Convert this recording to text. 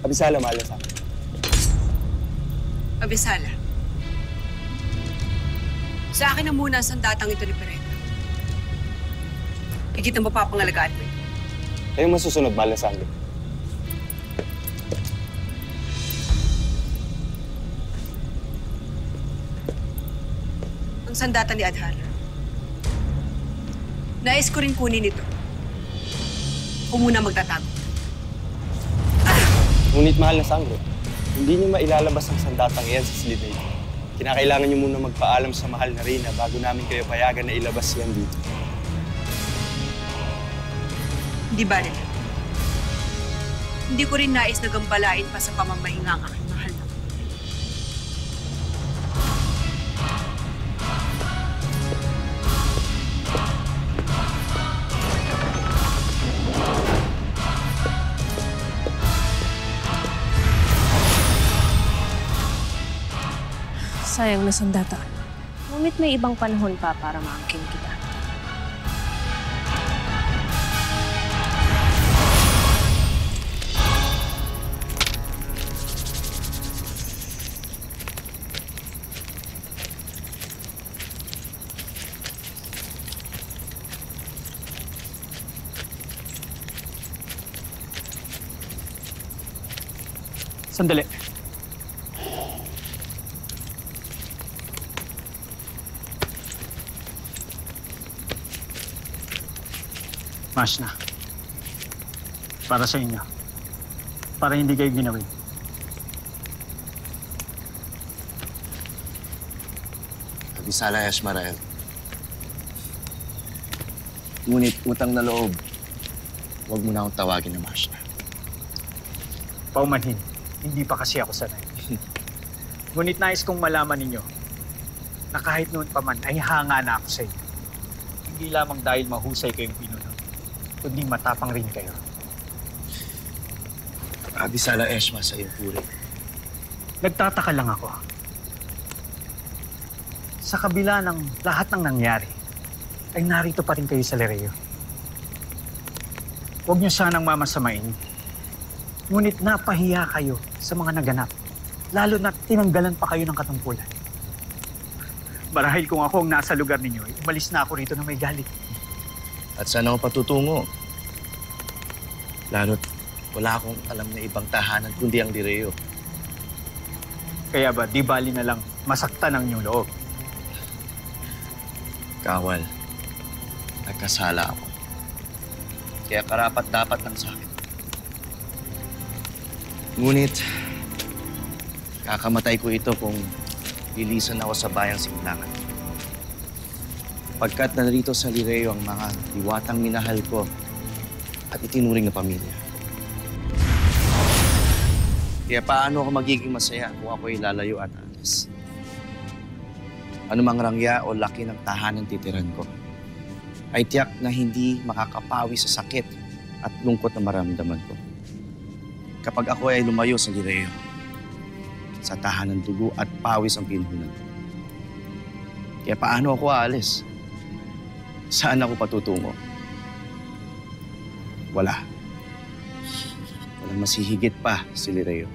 Abisala, mahal na sa akin. Abisala. Sa akin na muna ang sandatang ito ni Perena. Higit ang mapapangalagaan mo ito. Kayong masusunod, mahal na sangre. Ang sandata ni Adhara. Nais ko rin kunin ito. Ako muna magtatago. Ngunit mahal na sangre, hindi niyo mailalabas ang sandatang iyan sa silid na ito. Kinakailangan niyo muna magpaalam sa mahal na Reyna bago namin kayo payagan na ilabas yan dito. Hindi ba rin? Hindi ko rin nais na gambalain pa sa pamamahinga ang aking mahal na. Sayang na sandata. Ngunit may ibang panahon pa para maangkin kita. Sandali. Mas na. Para sa inyo. Para hindi kayo ginawin. Abisala, Yashmarael. Ngunit utang na loob, huwag mo na akong tawagin na Masya. Paumanhin. Hindi pa kasi ako sanay. Ngunit nais kong malaman ninyo na kahit noon pa man ay hanga na ako sa inyo. Hindi lamang dahil mahusay kayong pinuno, kundi matapang rin kayo. Abisala, Eshma, sa iyong puri. Nagtataka lang ako. Sa kabila ng lahat ng nangyari, ay narito pa rin kayo sa Lireo. Huwag niyo sanang mamasamain. Ngunit napahiya kayo sa mga naganap, lalo na tinanggalan pa kayo ng katungkulan. Marahil kung ako ang nasa lugar ninyo, umalis na ako rito na may galit. At saan ako patutungo? Lalo't wala akong alam na ibang tahanan kundi ang Lireo. Kaya ba, di bali na lang masaktan ang inyong loob? Kawal, nagkasala ako. Kaya karapat-dapat lang sa akin. Ngunit, kakamatay ko ito kung lilisan ako sa bayang Simblangan. Pagkat narito sa Lireo ang mga diwatang minahal ko at itinuring na pamilya. Kaya paano ako magiging masaya kung ako'y lalayo at alis? Ano mang rangya o laki ng tahanan titiran ko, ay tiyak na hindi makakapawi sa sakit at lungkot na maramdaman ko. Kapag ako ay lumayo sa Lireo, sa tahanan dugo at pawis ang pinuhunan ko. Kaya paano ako aalis? Saan ako patutungo? Wala. Walang masihigit pa si Lireo.